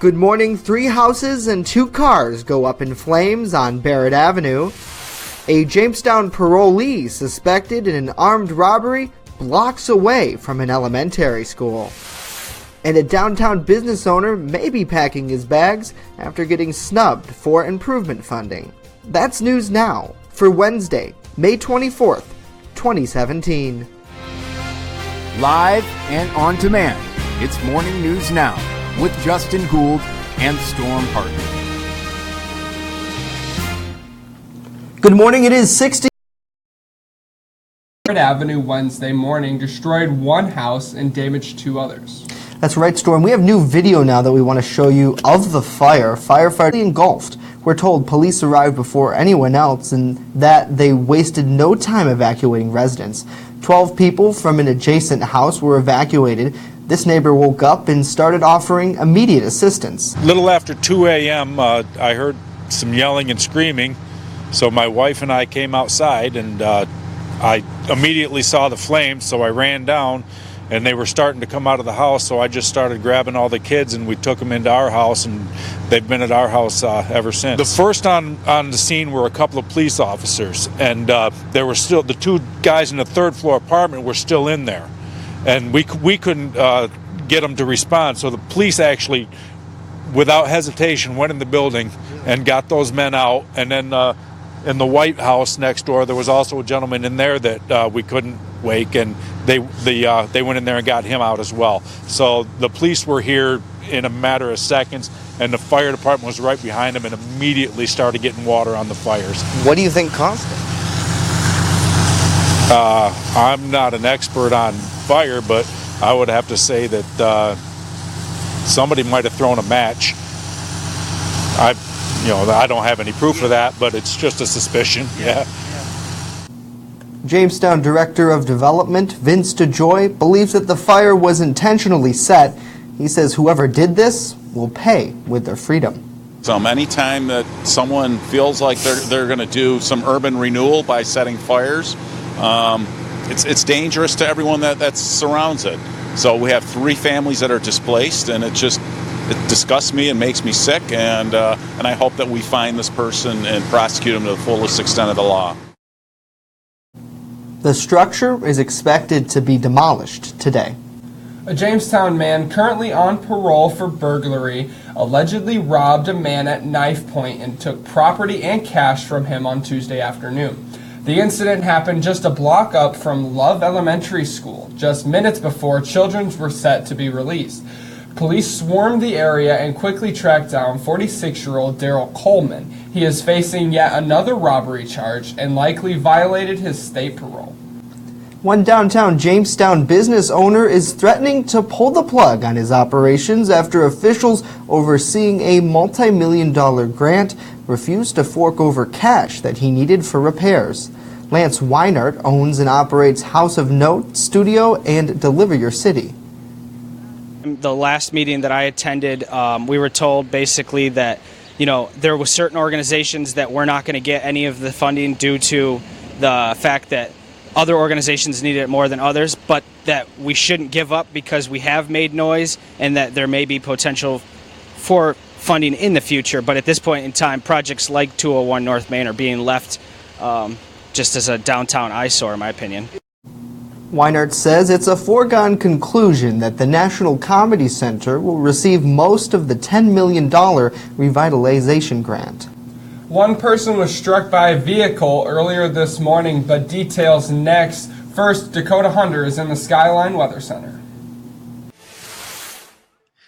Good morning. 3 houses and 2 cars go up in flames on Barrett Avenue. A Jamestown parolee suspected in an armed robbery blocks away from an elementary school. And a downtown business owner may be packing his bags after getting snubbed for improvement funding. That's news now for Wednesday, May 24th, 2017. Live and on demand, it's Morning News Now with Justin Gould and Storm Hartman. Good morning. It is 60. Barrett Avenue Wednesday morning destroyed one house and damaged 2 others. That's right, Storm. We have new video now that we want to show you of the fire. Firefighters engulfed. We're told police arrived before anyone else and that they wasted no time evacuating residents. 12 people from an adjacent house were evacuated. This neighbor woke up and started offering immediate assistance. A little after 2 a.m., I heard some yelling and screaming, so my wife and I came outside, and I immediately saw the flames, so I ran down, and they were starting to come out of the house, so I just started grabbing all the kids, and we took them into our house, and they've been at our house ever since. The first on the scene were a couple of police officers, and there were still, the 2 guys in the 3rd floor apartment were still in there. And we couldn't get them to respond, so the police actually, without hesitation, went in the building and got those men out. And then in the White House next door, there was also a gentleman in there that we couldn't wake, and they went in there and got him out as well. So the police were here in a matter of seconds, and the fire department was right behind them and immediately started getting water on the fires. What do you think caused it? I'm not an expert on fire, but I would have to say that somebody might have thrown a match. I don't have any proof of that, but it's just a suspicion. Yeah. Jamestown Director of Development Vince DeJoy believes that the fire was intentionally set. He says whoever did this will pay with their freedom. So anytime that someone feels like they're going to do some urban renewal by setting fires, it's dangerous to everyone that surrounds it. So we have 3 families that are displaced, and it disgusts me and makes me sick, and I hope that we find this person and prosecute him to the fullest extent of the law. The structure is expected to be demolished today. A Jamestown man currently on parole for burglary allegedly robbed a man at knife point and took property and cash from him on Tuesday afternoon. The incident happened just a block up from Love Elementary School, just minutes before children were set to be released. Police swarmed the area and quickly tracked down 46-year-old Daryl Coleman. He is facing yet another robbery charge and likely violated his state parole. One downtown Jamestown business owner is threatening to pull the plug on his operations after officials overseeing a multi-million-dollar grant refused to fork over cash that he needed for repairs. Lance Weinert owns and operates House of Note Studio and Deliver Your City. The last meeting that I attended, we were told basically that, there were certain organizations that were not going to get any of the funding due to the fact that other organizations needed it more than others, but that we shouldn't give up because we have made noise and that there may be potential for funding in the future. But at this point in time, projects like 201 North Main are being left just as a downtown eyesore, in my opinion. Weinert says it's a foregone conclusion that the National Comedy Center will receive most of the $10 million revitalization grant. One person was struck by a vehicle earlier this morning, but details next. First, Dakota Hunter is in the Skyline Weather Center.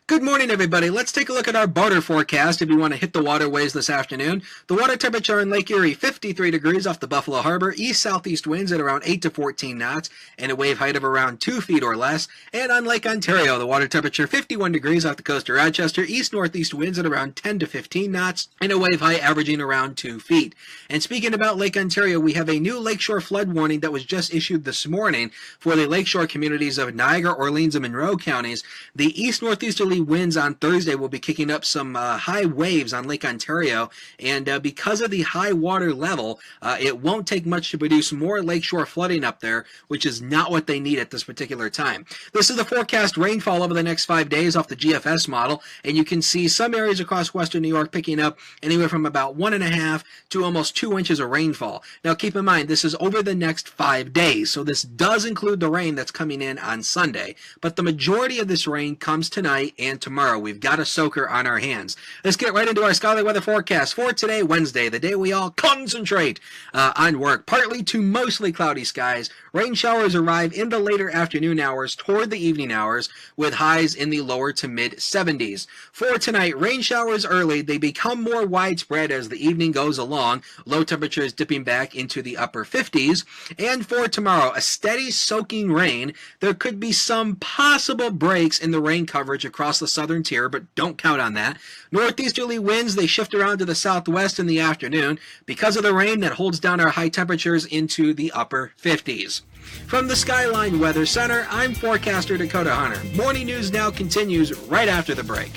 Good morning, everybody. Let's take a look at our boater forecast if you want to hit the waterways this afternoon. The water temperature in Lake Erie, 53 degrees off the Buffalo Harbor. East-southeast winds at around 8 to 14 knots and a wave height of around 2 feet or less. And on Lake Ontario, the water temperature 51 degrees off the coast of Rochester. East-northeast winds at around 10 to 15 knots and a wave height averaging around 2 feet. And speaking about Lake Ontario, we have a new lakeshore flood warning that was just issued this morning for the lakeshore communities of Niagara, Orleans, and Monroe counties. The east-northeasterly northeasterly winds on Thursday will be kicking up some high waves on Lake Ontario, and because of the high water level, it won't take much to produce more lakeshore flooding up there, which is not what they need at this particular time. This is the forecast rainfall over the next 5 days off the GFS model, and you can see some areas across western New York picking up anywhere from about 1.5 to almost 2 inches of rainfall. Now keep in mind, this is over the next 5 days, so this does include the rain that's coming in on Sunday, but the majority of this rain comes tonight and tomorrow. We've got a soaker on our hands. Let's get right into our Scholarly Weather forecast for today, Wednesday, the day we all concentrate on work. Partly to mostly cloudy skies. Rain showers arrive in the later afternoon hours toward the evening hours, with highs in the lower to mid 70s. For tonight, rain showers early. They become more widespread as the evening goes along. Low temperatures dipping back into the upper 50s. And for tomorrow, a steady soaking rain. There could be some possible breaks in the rain coverage across the southern tier, but don't count on that. Northeasterly winds, they shift around to the southwest in the afternoon because of the rain that holds down our high temperatures into the upper 50s. From the Skyline Weather Center, I'm forecaster Dakota Hunter. Morning News Now continues right after the break.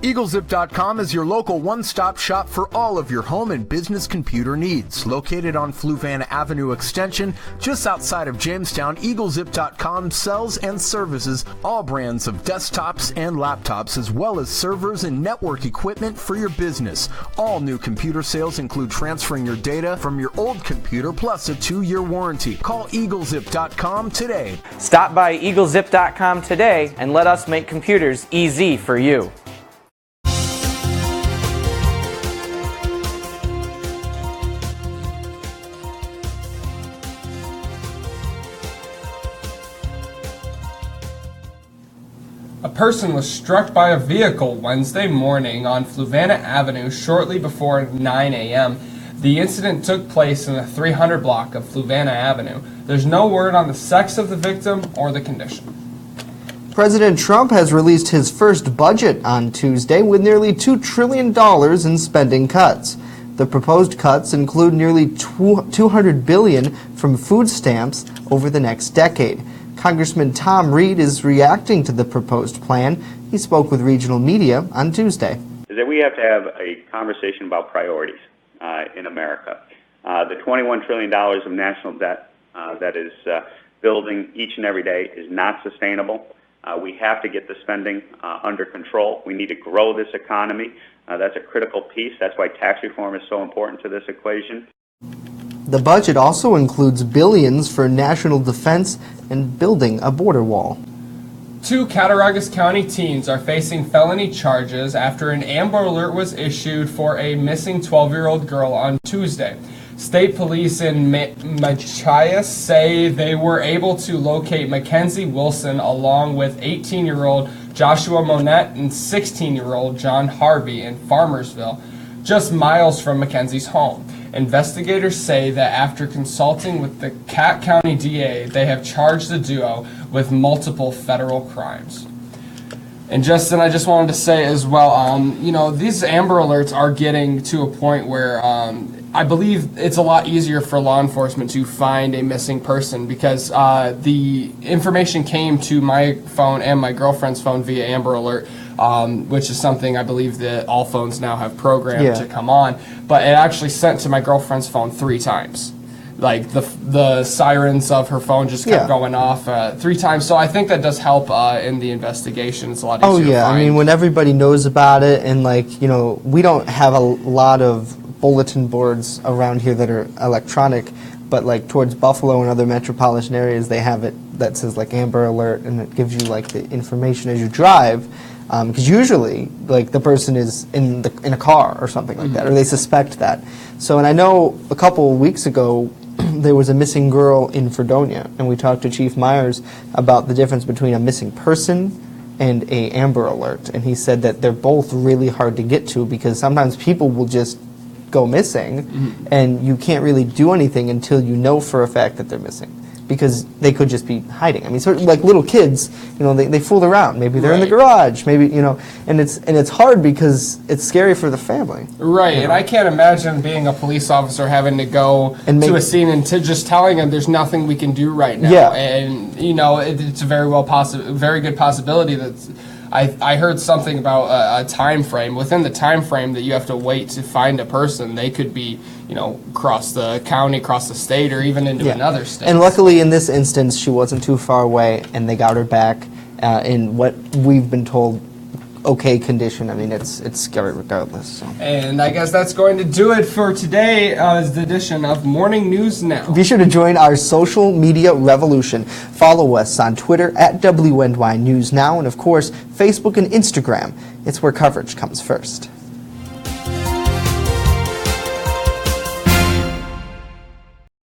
EagleZip.com is your local one-stop shop for all of your home and business computer needs. Located on Fluvanna Avenue Extension, just outside of Jamestown, EagleZip.com sells and services all brands of desktops and laptops, as well as servers and network equipment for your business. All new computer sales include transferring your data from your old computer plus a 2-year warranty. Call EagleZip.com today. Stop by EagleZip.com today and let us make computers easy for you. A person was struck by a vehicle Wednesday morning on Fluvanna Avenue shortly before 9 a.m. The incident took place in the 300 block of Fluvanna Avenue. There's no word on the sex of the victim or the condition. President Trump has released his first budget on Tuesday with nearly $2 trillion in spending cuts. The proposed cuts include nearly $200 billion from food stamps over the next decade. Congressman Tom Reed is reacting to the proposed plan. He spoke with regional media on Tuesday. Is that we have to have a conversation about priorities in America. The $21 trillion of national debt that is building each and every day is not sustainable. We have to get the spending under control. We need to grow this economy. That's a critical piece. That's why tax reform is so important to this equation. The budget also includes billions for national defense and building a border wall. 2 Cattaraugus County teens are facing felony charges after an Amber Alert was issued for a missing 12-year-old girl on Tuesday. State police in Machias say they were able to locate Mackenzie Wilson along with 18-year-old Joshua Monette and 16-year-old John Harvey in Farmersville, just miles from Mackenzie's home. Investigators say that after consulting with the Cat County DA, they have charged the duo with multiple federal crimes. And Justin, I just wanted to say as well, these Amber Alerts are getting to a point where I believe it's a lot easier for law enforcement to find a missing person because the information came to my phone and my girlfriend's phone via Amber Alert. Which is something I believe that all phones now have programmed to come on. But it actually sent to my girlfriend's phone 3 times. Like the sirens of her phone just kept going off 3 times. So I think that does help in the investigation. It's a lot easier to find. I mean, when everybody knows about it and we don't have a lot of bulletin boards around here that are electronic, but towards Buffalo and other metropolitan areas, they have it that says Amber Alert, and it gives you the information as you drive. Because usually, the person is in a car or something like that, or they suspect that. So, and I know a couple of weeks ago, there was a missing girl in Fredonia, and we talked to Chief Myers about the difference between a missing person and a Amber Alert, and he said that they're both really hard to get to because sometimes people will just go missing, and you can't really do anything until you know for a fact that they're missing. because they could just be hiding. I mean, sort of like little kids, you know, they fool around. Maybe they're in the Right. garage. Maybe, you know, and it's hard because it's scary for the family. Right, and I can't imagine being a police officer having to go And to make- a scene and just telling them there's nothing we can do right now. Yeah. And you know, it's a very good possibility that I heard something about a time frame. Within the time frame that you have to wait to find a person, they could be, you know, across the county, across the state, or even into another state. And luckily, in this instance, she wasn't too far away, and they got her back in what we've been told, okay condition. I mean, it's scary regardless. So. And I guess that's going to do it for today's edition of Morning News Now. Be sure to join our social media revolution. Follow us on Twitter at WNY News Now, and of course, Facebook and Instagram. It's where coverage comes first.